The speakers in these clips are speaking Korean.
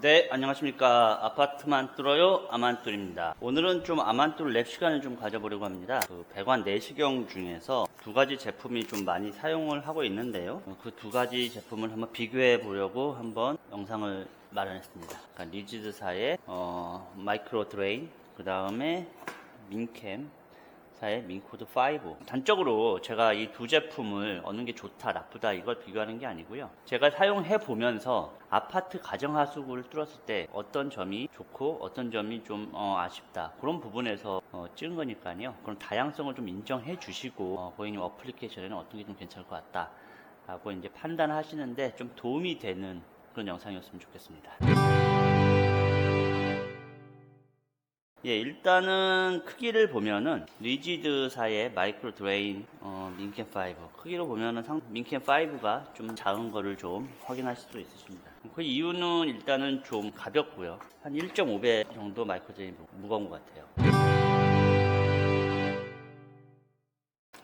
네, 안녕하십니까. 아파트만 뚫어요, 아만뚫입니다. 오늘은 좀 아만뚫 랩 시간을 좀 가져보려고 합니다. 그 배관 내시경 중에서 두 가지 제품이 좀 많이 사용을 하고 있는데요. 그 두 가지 제품을 한번 비교해 보려고 한번 영상을 마련했습니다. 그러니까 리지드사의 마이크로 드레인, 그 다음에 민캠 사의 민코드 5. 단적으로 제가 이 두 제품을 어느 게 좋다 나쁘다 이걸 비교하는 게 아니고요, 제가 사용해 보면서 아파트 가정하수구를 뚫었을 때 어떤 점이 좋고 어떤 점이 좀 아쉽다, 그런 부분에서 찍은 거니까요. 그런 다양성을 좀 인정해 주시고 고객님 어플리케이션에는 어떤 게 좀 괜찮을 것 같다 라고 이제 판단하시는데 좀 도움이 되는 그런 영상이었으면 좋겠습니다. 예, 일단은 크기를 보면은 리지드사의 마이크로 드레인 민캠 5 크기로 보면은 민캠 5가 좀 작은 거를 좀 확인하실 수 있으십니다. 그 이유는 일단은 좀 가볍고요, 한 1.5배 정도 마이크로 드레인 무거운 것 같아요.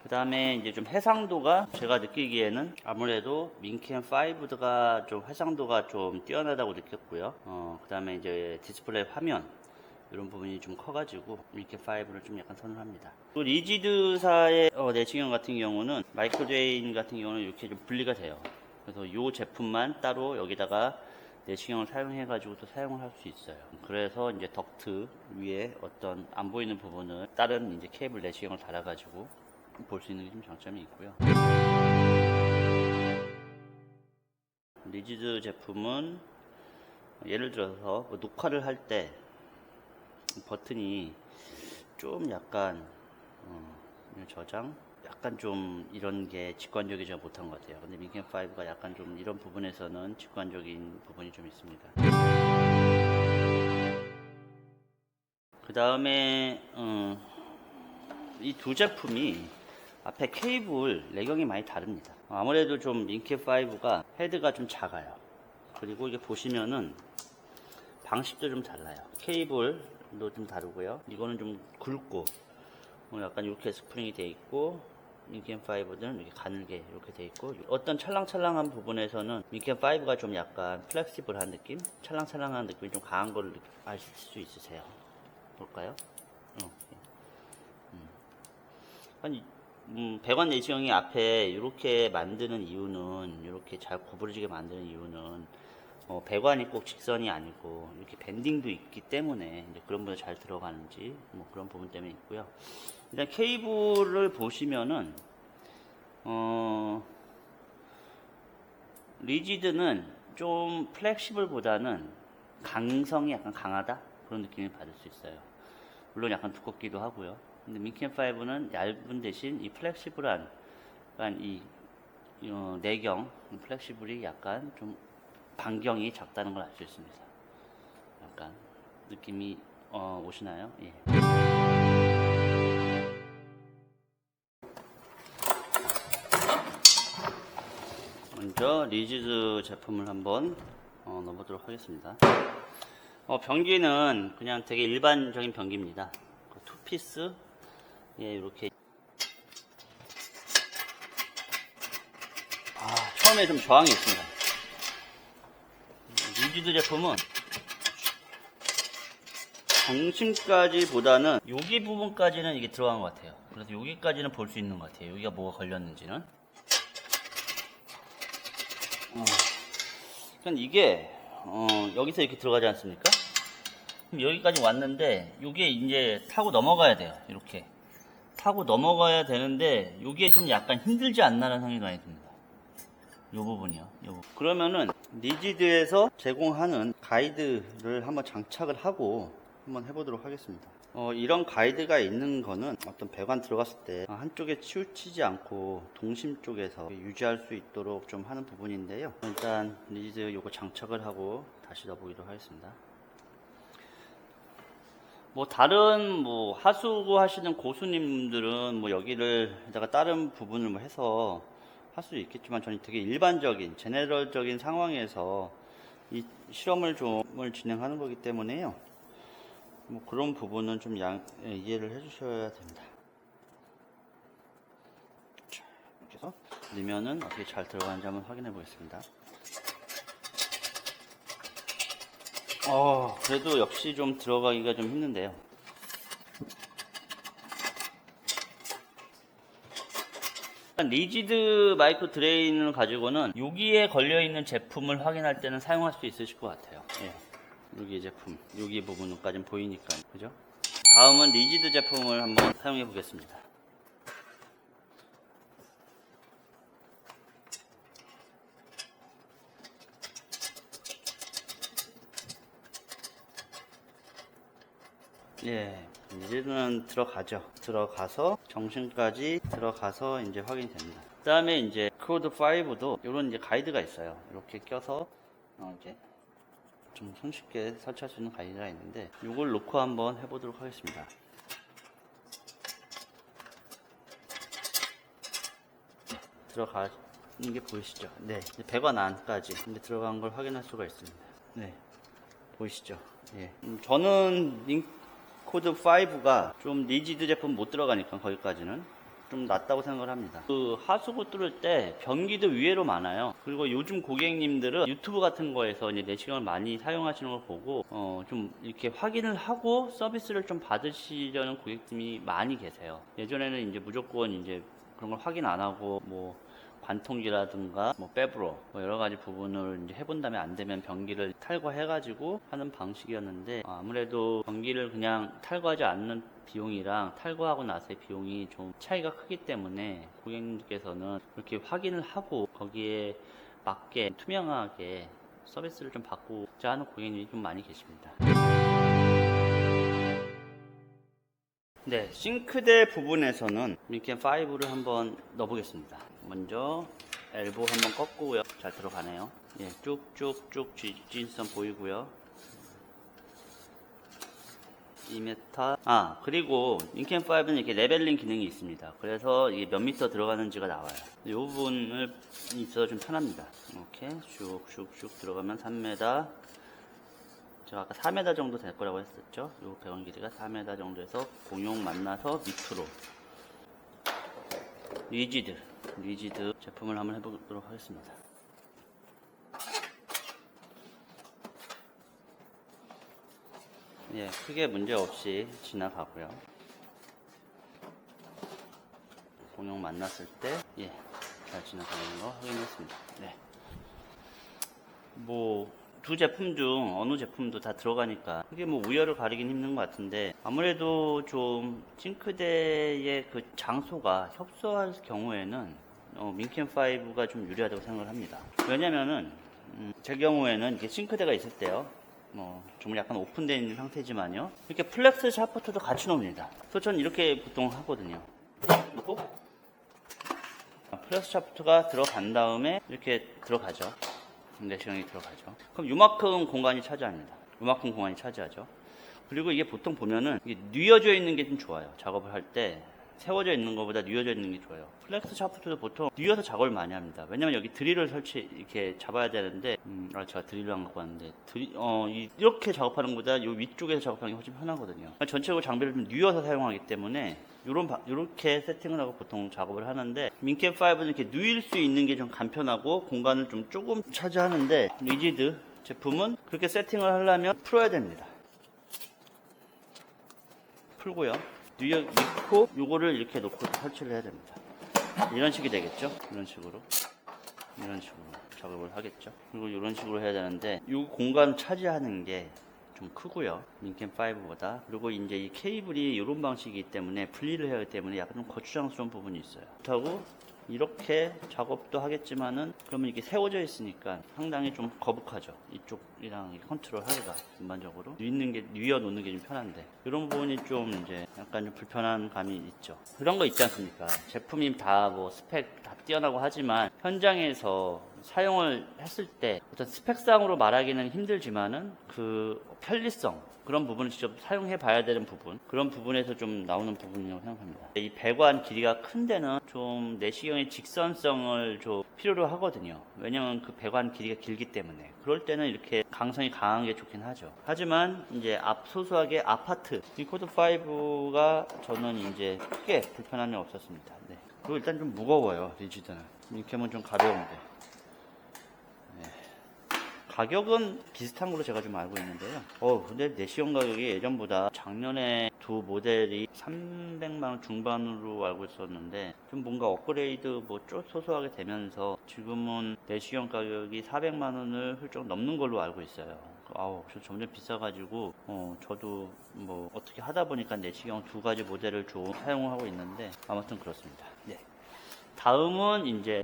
그 다음에 이제 좀 해상도가 제가 느끼기에는 아무래도 민캠 5가 좀 해상도가 좀 뛰어나다고 느꼈고요. 그 다음에 이제 디스플레이 화면 이런 부분이 좀 커가지고 민캠 5를 좀 약간 선호합니다. 또 리지드사의 내시경 같은 경우는 마이크로 드레인 같은 경우는 이렇게 좀 분리가 돼요. 그래서 이 제품만 따로 여기다가 내시경을 사용해가지고 또 사용을 할 수 있어요. 그래서 이제 덕트 위에 어떤 안 보이는 부분을 다른 이제 케이블 내시경을 달아가지고 볼 수 있는 게 좀 장점이 있고요. 리지드 제품은 예를 들어서 뭐 녹화를 할 때 버튼이 좀 약간 저장 약간 좀 이런 게 직관적이지 못한 것 같아요. 근데 민캠 5가 약간 좀 이런 부분에서는 직관적인 부분이 좀 있습니다. 그 다음에 이 두 제품이 앞에 케이블 내경이 많이 다릅니다. 아무래도 좀 민캠 5가 헤드가 좀 작아요. 그리고 이게 보시면은 방식도 좀 달라요. 케이블도 좀 다르고요. 이거는 좀 굵고 약간 이렇게 스프링이 돼 있고, 민캠 5는 이렇게 가늘게 이렇게 돼 있고, 어떤 찰랑찰랑한 부분에서는 민캠 5가 좀 약간 플렉시블한 느낌, 찰랑찰랑한 느낌이 좀 강한 걸 아실 수 있으세요? 볼까요? 배관 내시경이 앞에 이렇게 만드는 이유는, 이렇게 잘 구부러지게 만드는 이유는 배관이 꼭 직선이 아니고 이렇게 밴딩도 있기 때문에 이제 그런 부분이 잘 들어가는지 뭐 그런 부분 때문에 있고요. 일단 케이블을 보시면은 리지드는 좀 플렉시블보다는 강성이 약간 강하다, 그런 느낌을 받을 수 있어요. 물론 약간 두껍기도 하고요. 근데 민캠 5는 얇은 대신 이 플렉시블한, 약간 이 내경 플렉시블이 약간 좀 반경이 작다는 걸 알 수 있습니다. 약간 느낌이 오시나요? 예. 먼저 리지드 제품을 한번 넣어보도록 하겠습니다. 변기는 그냥 되게 일반적인 변기입니다. 투피스, 예, 이렇게. 처음에 좀 저항이 있습니다. 리지드 제품은 중심까지 보다는 여기 부분까지는 이게 들어간 것 같아요. 그래서 여기까지는 볼 수 있는 것 같아요. 여기가 뭐가 걸렸는지는. 그러니까 이게 여기서 이렇게 들어가지 않습니까? 그럼 여기까지 왔는데 이게 이제 타고 넘어가야 돼요. 이렇게 타고 넘어가야 되는데 이게 좀 약간 힘들지 않나라는 생각이 많이 듭니다. 이 부분이요. 그러면은 리지드에서 제공하는 가이드를 한번 장착을 하고 한번 해보도록 하겠습니다. 이런 가이드가 있는 거는 어떤 배관 들어갔을 때 한쪽에 치우치지 않고 동심 쪽에서 유지할 수 있도록 좀 하는 부분인데요. 일단 리지드 요거 장착을 하고 다시 넣어보도록 하겠습니다. 뭐 다른 하수구 하시는 고수님들은 뭐 여기를다가 다른 부분을 뭐 해서 할 수 있겠지만, 저는 되게 일반적인 제네럴적인 상황에서 이 실험을 진행하는 거기 때문에요. 뭐 그런 부분은 좀 이해를 해주셔야 됩니다. 자, 이렇게 해서 넣으면은 어떻게 잘 들어가는지 한번 확인해 보겠습니다. 그래도 역시 좀 들어가기가 좀 힘든데요. 리지드 마이크로 드레인을 가지고는 여기에 걸려있는 제품을 확인할 때는 사용할 수 있으실 것 같아요. 예. 여기 제품, 여기 부분까지는 보이니까, 그죠? 다음은 리지드 제품을 한번 사용해 보겠습니다. 예, 리지드는 들어가서 정신까지 들어가서 이제 확인이 됩니다. 그 다음에 이제 코드 5도 이런 이제 가이드가 있어요. 이렇게 껴서 이제 좀 손쉽게 설치할 수 있는 가이드가 있는데 이걸 놓고 한번 해보도록 하겠습니다. 들어가는 게 보이시죠? 네, 배관 안까지 이제 들어간 걸 확인할 수가 있습니다. 네, 보이시죠? 예, 저는 코드 5가 좀 리지드 제품 못 들어가니까 거기까지는 좀 낫다고 생각을 합니다. 그 하수구 뚫을 때 변기도 위에로 많아요. 그리고 요즘 고객님들은 유튜브 같은 거에서 이제 내시경을 많이 사용하시는 걸 보고 좀 이렇게 확인을 하고 서비스를 좀 받으시려는 고객님이 많이 계세요. 예전에는 이제 무조건 이제 그런 걸 확인 안 하고 뭐 관통기라든가 뭐 빼브로 뭐 여러 가지 부분을 이제 해본 다음에 안 되면 변기를 탈거해가지고 하는 방식이었는데 아무래도 변기를 그냥 탈거하지 않는 비용이랑 탈거하고 나서의 비용이 좀 차이가 크기 때문에 고객님께서는 그렇게 확인을 하고 거기에 맞게 투명하게 서비스를 좀 받고자 하는 고객님이 좀 많이 계십니다. 네, 싱크대 부분에서는 민켄 5를 한번 넣어보겠습니다. 먼저 엘보 한번 꺾고요. 잘 들어가네요. 예, 쭉쭉쭉 지진선 보이고요. 2m. 그리고 민켄 5는 이렇게 레벨링 기능이 있습니다. 그래서 이게 몇 미터 들어가는지가 나와요. 이 부분을 있어서 좀 편합니다. 이렇게 슉슉슉 들어가면 3m. 제가 아까 4m 정도 될 거라고 했었죠. 이 배관 길이가 4m 정도에서 공용 만나서 밑으로 리지드 제품을 한번 해보도록 하겠습니다. 예, 크게 문제 없이 지나가고요. 공용 만났을 때 잘 지나가는 거 확인했습니다. 네. 두 제품 중 어느 제품도 다 들어가니까 그게 뭐 우열을 가리긴 힘든 것 같은데 아무래도 좀 싱크대의 그 장소가 협소할 경우에는 민켄5가 좀 유리하다고 생각을 합니다. 왜냐면은 제 경우에는 이렇게 싱크대가 있을 때요 정말 약간 오픈되어 있는 상태지만요 이렇게 플렉스 샤프트도 같이 놓습니다. 그래서 저는 이렇게 보통 하거든요. 놓고 플렉스 샤프트가 들어간 다음에 이렇게 들어가죠. 내시경이 들어가죠. 그럼 요만큼 공간이 차지합니다. 요만큼 공간이 차지하죠. 그리고 이게 보통 보면은 이게 뉘어져 있는 게 좀 좋아요. 작업을 할 때 세워져 있는 것보다 뉘어져 있는 게 좋아요. 플렉스 샤프트도 보통 뉘어서 작업을 많이 합니다. 왜냐면 여기 드릴을 이렇게 잡아야 되는데 제가 드릴을 안 갖고 왔는데 이렇게 작업하는 것보다 요 위쪽에서 작업하는 게 훨씬 편하거든요. 전체적으로 장비를 좀 뉘어서 사용하기 때문에 요렇게 세팅을 하고 보통 작업을 하는데 민켄 5는 이렇게 누일 수 있는 게 좀 간편하고 공간을 좀 조금 차지하는데 리지드 제품은 그렇게 세팅을 하려면 풀어야 됩니다. 풀고요. 넣고 요거를 이렇게 놓고 설치를 해야 됩니다. 이런 식이 되겠죠? 이런 식으로 작업을 하겠죠. 그리고 이런 식으로 해야 되는데 이 공간 차지하는 게 좀 크고요. 민켄 5보다. 그리고 이제 이 케이블이 이런 방식이기 때문에 분리를 해야 하기 때문에 약간 좀 거추장스러운 부분이 있어요. 그렇다고 이렇게 작업도 하겠지만은 그러면 이게 세워져 있으니까 상당히 좀 거북하죠. 이쪽이랑 컨트롤 하기가 전반적으로 뉘어 놓는 게 좀 편한데 이런 부분이 좀 이제 약간 좀 불편한 감이 있죠. 그런 거 있지 않습니까? 제품이 다 뭐 스펙 다 뛰어나고 하지만 현장에서 사용을 했을 때 어떤 스펙상으로 말하기는 힘들지만은 그 편리성 그런 부분을 직접 사용해 봐야 되는 부분 그런 부분에서 좀 나오는 부분이라고 생각합니다. 이 배관 길이가 큰 데는 좀 내시경의 직선성을 좀 필요로 하거든요. 왜냐면 그 배관 길이가 길기 때문에 그럴 때는 이렇게 강성이 강한 게 좋긴 하죠. 하지만 이제 소소하게 아파트 이 코드 5가 저는 이제 크게 불편함이 없었습니다. 네. 그리고 일단 좀 무거워요. 리지드는 민캠은 좀 가벼운데 가격은 비슷한 걸로 제가 좀 알고 있는데요. 근데 내시경 가격이 예전보다 작년에 두 모델이 300만원 중반으로 알고 있었는데 좀 뭔가 업그레이드 뭐 소소하게 되면서 지금은 내시경 가격이 400만원을 훌쩍 넘는 걸로 알고 있어요. 저 점점 비싸가지고 저도 뭐 어떻게 하다 보니까 내시경 두 가지 모델을 좀 사용하고 있는데 아무튼 그렇습니다. 네. 다음은 이제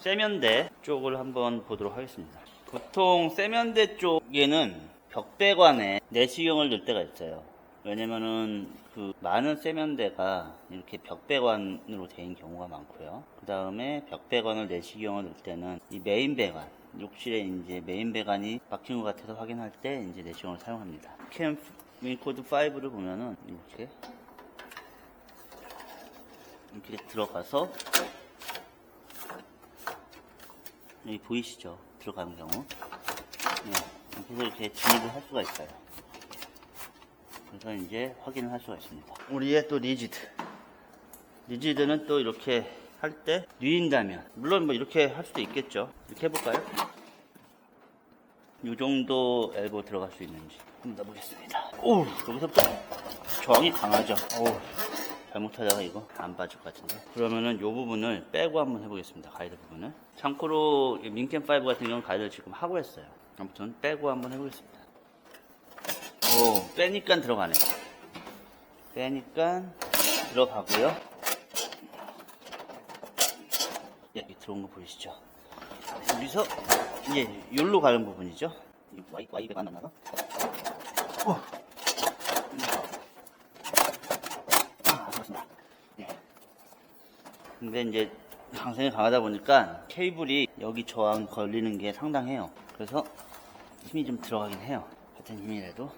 세면대 쪽을 한번 보도록 하겠습니다. 보통 세면대 쪽에는 벽배관에 내시경을 넣을 때가 있어요. 왜냐면은 그 많은 세면대가 이렇게 벽배관으로 되어 경우가 많고요. 그 다음에 벽배관을 내시경을 넣을 때는 이 메인 배관, 욕실에 이제 메인 배관이 막힌 것 같아서 확인할 때 이제 내시경을 사용합니다. 캠 윈코드 5를 보면은 이렇게 들어가서 여기 보이시죠? 들어가는 경우. 그래서 이렇게 진입을 할 수가 있어요. 그래서 이제 확인을 할 수가 있습니다. 우리의 또 리지드. 리지드는 또 이렇게 할 때 누인다면, 물론 뭐 이렇게 할 수도 있겠죠. 이렇게 해볼까요? 이 정도 엘보 들어갈 수 있는지 한번 넣어보겠습니다. 여기서부터 저항이 강하죠. 잘못하다가 이거 안 빠질 것 같은데. 그러면은 이 부분을 빼고 한번 해보겠습니다. 가이드 부분을. 참고로 민캠5 같은 경우는 가이드를 지금 하고 했어요. 아무튼 빼고 한번 해보겠습니다. 빼니까 들어가네요. 빼니까 들어가고요. 여기 들어온 거 보이시죠? 여기서 이제 여기로 가는 부분이죠. 와이배가 안 나가? 근데 이제 강성이 강하다 보니까 케이블이 여기 저항 걸리는 게 상당해요. 그래서 힘이 좀 들어가긴 해요. 같은 힘이라도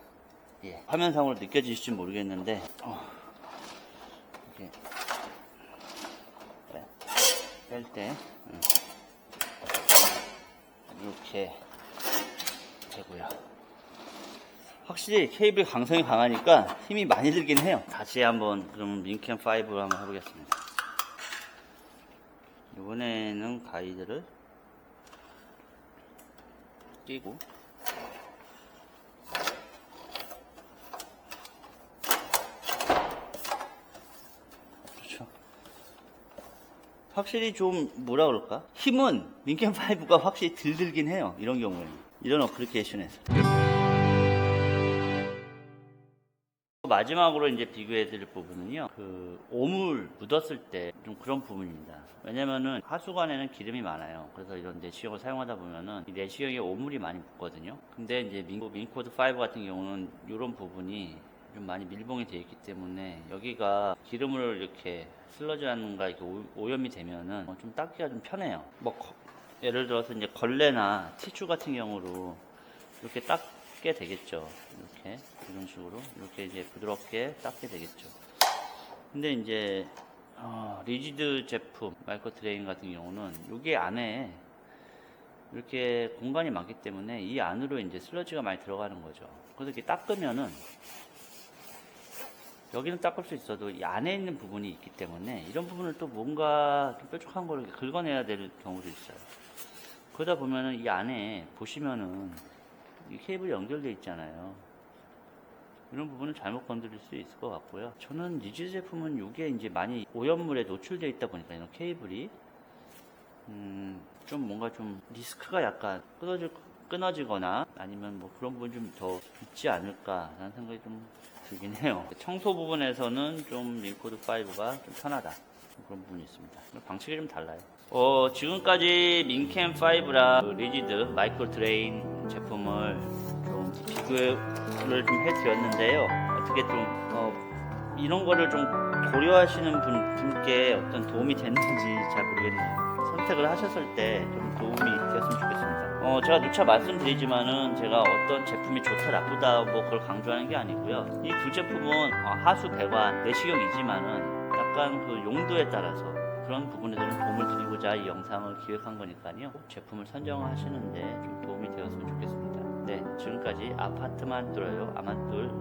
화면상으로 느껴지실지 모르겠는데 이렇게 뺄 때 이렇게 되고요. 확실히 케이블 강성이 강하니까 힘이 많이 들긴 해요. 다시 한번 그러면 민캠5로 한번 해보겠습니다. 이번에는 가이드를 끼고 그렇죠. 확실히 좀 뭐라 그럴까? 힘은 민캠5가 확실히 덜 들긴 해요. 이런 경우에는 이런 어플리케이션에서. 마지막으로 이제 비교해 드릴 부분은요, 그 오물 묻었을 때 좀 그런 부분입니다. 왜냐면은 하수관에는 기름이 많아요. 그래서 이런 내시경을 사용하다 보면은 이 내시경에 오물이 많이 묻거든요. 근데 이제 민코드 5 같은 경우는 이런 부분이 좀 많이 밀봉이 되어 있기 때문에 여기가 기름을 이렇게 슬러지라는가 이렇게 오염이 되면은 좀 닦기가 좀 편해요. 뭐 예를 들어서 이제 걸레나 티슈 같은 경우로 이렇게 닦게 되겠죠. 이렇게 이런 식으로 이렇게 이제 부드럽게 닦게 되겠죠. 근데 이제 리지드 제품 마이크로 드레인 같은 경우는 여기 안에 이렇게 공간이 많기 때문에 이 안으로 이제 슬러지가 많이 들어가는 거죠. 그래서 이렇게 닦으면은 여기는 닦을 수 있어도 이 안에 있는 부분이 있기 때문에 이런 부분을 또 뭔가 뾰족한 걸 이렇게 긁어내야 될 경우도 있어요. 그러다 보면은 이 안에 보시면은 이 케이블이 연결되어 있잖아요. 이런 부분을 잘못 건드릴 수 있을 것 같고요. 저는 리지드 제품은 이게 이제 많이 오염물에 노출되어 있다 보니까 이런 케이블이 좀 뭔가 좀 리스크가 약간 끊어지거나 아니면 뭐 그런 부분이 좀 더 있지 않을까라는 생각이 좀 들긴 해요. 청소 부분에서는 좀 민코드 5가 좀 편하다. 그런 부분이 있습니다. 방식이 좀 달라요. 지금까지 민캠5랑 리지드 마이크로 드레인 제품을 좀 비교를 좀 해드렸는데요. 어떻게 좀 이런 거를 좀 고려하시는 분께 어떤 도움이 됐는지 잘 모르겠네요. 선택을 하셨을 때 좀 도움이 되었으면 좋겠습니다. 제가 누차 말씀드리지만은 제가 어떤 제품이 좋다 나쁘다 뭐 그걸 강조하는 게 아니고요. 이 두 제품은 하수 배관 내시경이지만은 약간 그 용도에 따라서 그런 부분에서는 도움을 드리고자 이 영상을 기획한 거니까요. 제품을 선정하시는데 좀 도움이 되었으면 좋겠습니다. 네, 지금까지 아파트만 뚫어요 아만뚫